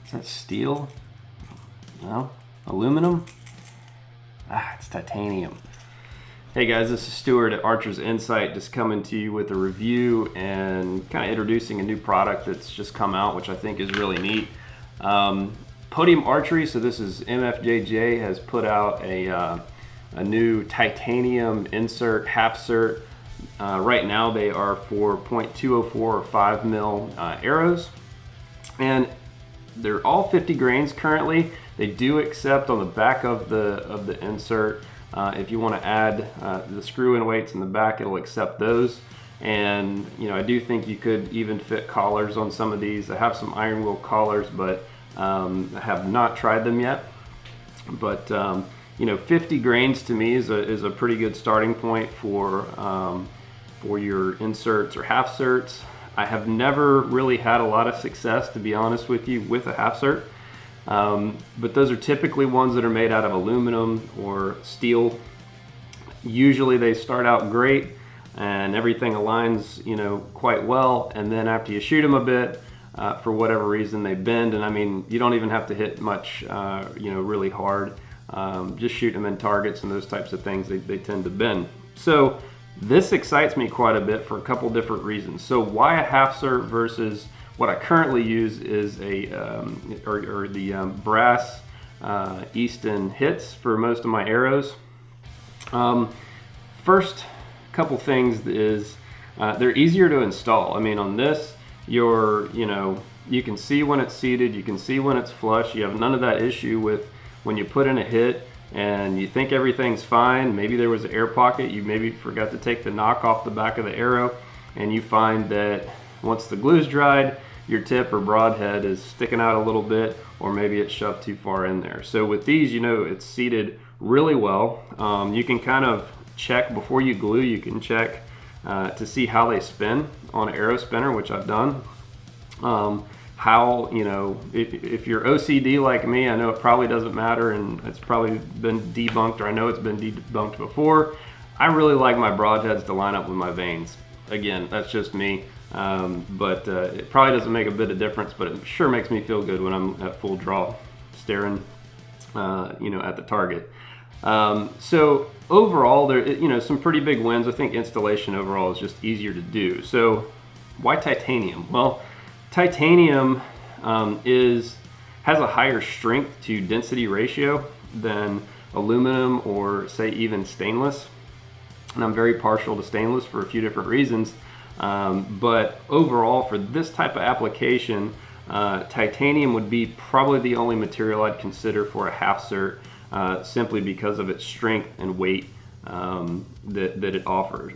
Is that steel? No. Aluminum? It's titanium. Hey guys, this is Stuart at Archer's Insight, just coming to you with a review and kind of introducing a new product that's just come out, which I think is really neat. Podium Archery, so this is MFJJ, has put out a new titanium insert, half-cert. Right now they are for .204 or 5 mil arrows, and they're all 50 grains currently. They do accept on the back of the insert. If you want to add the screw-in weights in the back, it'll accept those. And I do think you could even fit collars on some of these. I have some iron wheel collars, but I have not tried them yet. But 50 grains to me is a pretty good starting point for your inserts or half-certs. I have never really had a lot of success, to be honest with you, with a half-cert. But those are typically ones that are made out of aluminum or steel. Usually they start out great and everything aligns quite well, and then after you shoot them a bit, for whatever reason they bend. And I mean, you don't even have to hit much really hard. Just shoot them in targets and those types of things, they tend to bend. So this excites me quite a bit for a couple different reasons. So why a half-cert versus what I currently use is the brass Easton hits for most of my arrows. First couple things is they're easier to install. I mean, on this, you can see when it's seated, you can see when it's flush. You have none of that issue with when you put in a hit and you think everything's fine. Maybe there was an air pocket, you maybe forgot to take the knock off the back of the arrow, and you find that once the glue's dried, your tip or broadhead is sticking out a little bit, or maybe it's shoved too far in there. So with these, it's seated really well. You can kind of check before you glue, you can check to see how they spin on an arrow spinner, which I've done. If you're OCD like me, I know it probably doesn't matter, and it's probably been debunked, or I know it's been debunked before. I really like my broadheads to line up with my vanes. Again, that's just me. But it probably doesn't make a bit of difference, but it sure makes me feel good when I'm at full draw staring at the target. So overall, there some pretty big wins. I think installation overall is just easier to do. So why titanium? Well, titanium has a higher strength to density ratio than aluminum or say even stainless, and I'm very partial to stainless for a few different reasons. But overall, for this type of application, titanium would be probably the only material I'd consider for a half-cert, simply because of its strength and weight that it offers.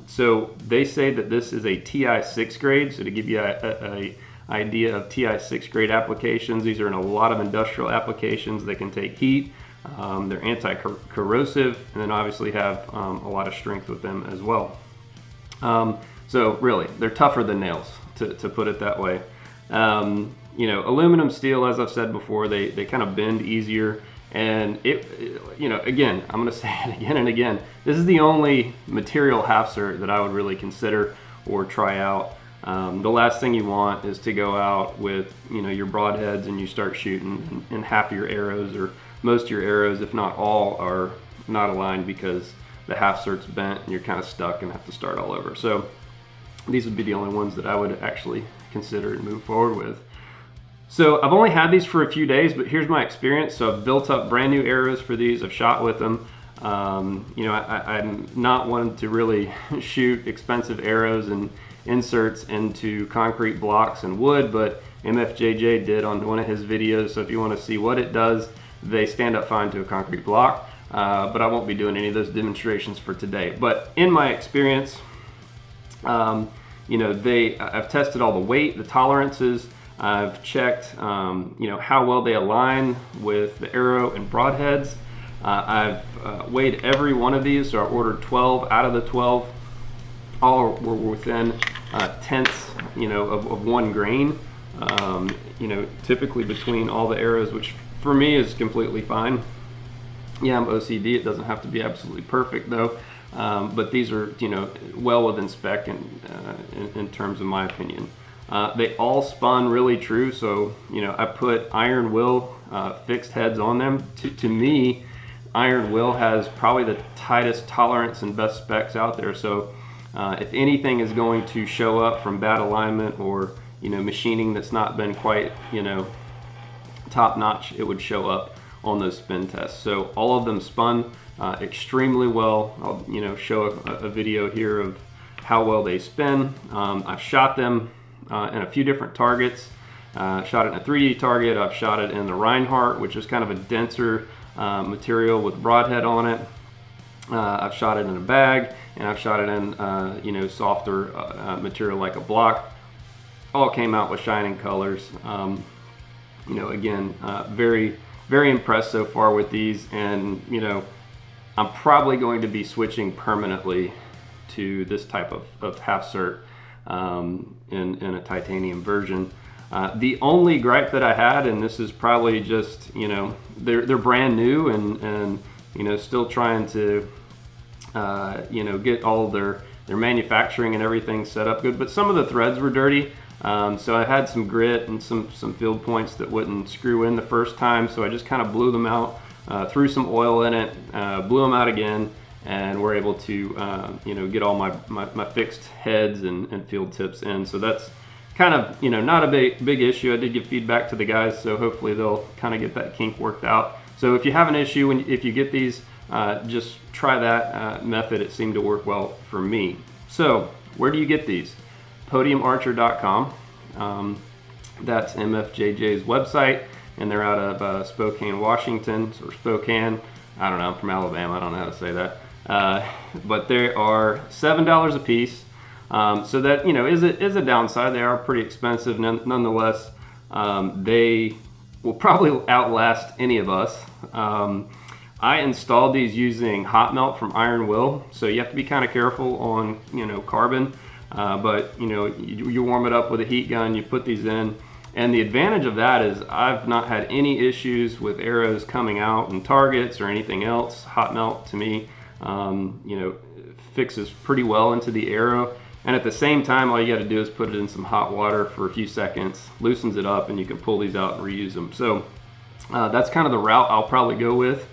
So they say that this is a TI 6 grade. So to give you a idea of TI 6 grade applications, these are in a lot of industrial applications. They can take heat, they're anti-corrosive, and then obviously have a lot of strength with them as well. So really, they're tougher than nails, to put it that way. Aluminum, steel, as I've said before, they kind of bend easier. And again, I'm gonna say it again and again, this is the only material half-cert that I would really consider or try out. The last thing you want is to go out with your broadheads and you start shooting and half your arrows, or most of your arrows, if not all, are not aligned because the half-cert's bent and you're kind of stuck and have to start all over. So these would be the only ones that I would actually consider and move forward with. So I've only had these for a few days, but here's my experience. So I've built up brand new arrows for these. I've shot with them. I'm not one to really shoot expensive arrows and inserts into concrete blocks and wood, but MFJJ did on one of his videos. So if you want to see what it does, they stand up fine to a concrete block. But I won't be doing any of those demonstrations for today. But in my experience, I've tested all the weight, the tolerances. I've checked, how well they align with the arrow and broadheads. I've weighed every one of these, so I ordered 12 out of the 12. All were within tenths, of 1 grain. Typically between all the arrows, which for me is completely fine. Yeah, I'm OCD. It doesn't have to be absolutely perfect though. But these are, well within spec in terms of my opinion. They all spun really true, so I put iron will fixed heads on them. To me, iron will has probably the tightest tolerance and best specs out there. So if anything is going to show up from bad alignment or machining that's not been quite top notch, it would show up on those spin tests. So all of them spun extremely well. I'll show a video here of how well they spin. I've shot them in a few different targets. Shot it in a 3D target. I've shot it in the Reinhardt, which is kind of a denser material with broadhead on it. I've shot it in a bag, and I've shot it in softer material like a block. All came out with shining colors. Again, very, very impressed so far with these, and I'm probably going to be switching permanently to this type of half-cert in a titanium version. The only gripe that I had, and this is probably just they're brand new and still trying to get all of their manufacturing and everything set up good, but some of the threads were dirty. So I had some grit and some field points that wouldn't screw in the first time, so I just kind of blew them out, threw some oil in it, blew them out again, and we're able to get all my fixed heads and field tips in. So that's kind of not a big issue. I did give feedback to the guys, so hopefully they'll kind of get that kink worked out. So if you have an issue if you get these, just try that method. It seemed to work well for me. So where do you get these? Podiumarcher.com. That's MFJJ's website, and they're out of Spokane, Washington, or Spokane. I don't know, I'm from Alabama, I don't know how to say that. But they are $7 a piece. So that is a downside. They are pretty expensive. Nonetheless, they will probably outlast any of us. I installed these using hot melt from Iron Will, so you have to be kind of careful on carbon. But you warm it up with a heat gun, you put these in, and the advantage of that is I've not had any issues with arrows coming out in targets or anything else. Hot melt to me fixes pretty well into the arrow, and at the same time all you got to do is put it in some hot water for a few seconds, loosens it up, and you can pull these out and reuse them. So that's kind of the route I'll probably go with.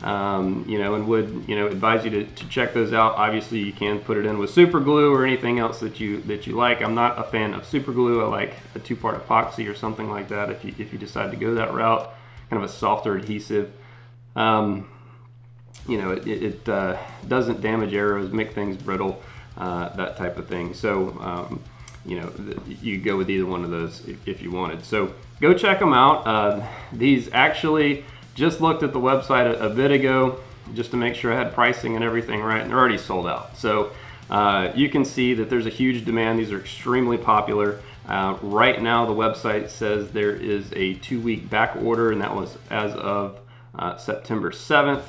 And would advise you to check those out. Obviously you can put it in with super glue or anything else that you like. I'm not a fan of super glue. I like a 2-part epoxy or something like that if you decide to go that route, kind of a softer adhesive. It doesn't damage arrows, make things brittle, that type of thing. So you go with either one of those if you wanted. So go check them out. These actually just looked at the website a bit ago just to make sure I had pricing and everything right, and they're already sold out. So you can see that there's a huge demand. These are extremely popular. Right now the website says there is a 2-week back order, and that was as of September 7th.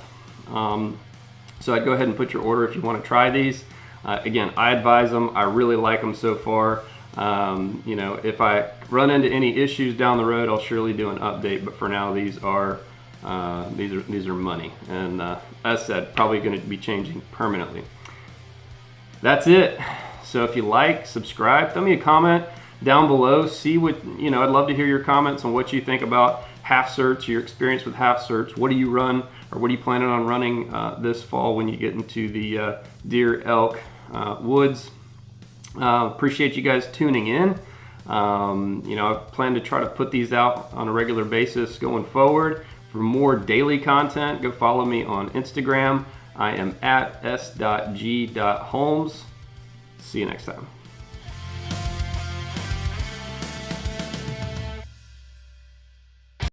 So I'd go ahead and put your order if you want to try these. Again, I advise them. I really like them so far. If I run into any issues down the road, I'll surely do an update, but for now these are money, and as said, probably going to be changing permanently. That's it. So if you like, subscribe, throw me a comment down below. See what I'd love to hear your comments on what you think about half-certs, your experience with half-certs. What do you run, or what are you planning on running this fall when you get into the deer, elk woods? Appreciate you guys tuning in. I plan to try to put these out on a regular basis going forward. For more daily content, go follow me on Instagram. I am at s.g.holmes. See you next time.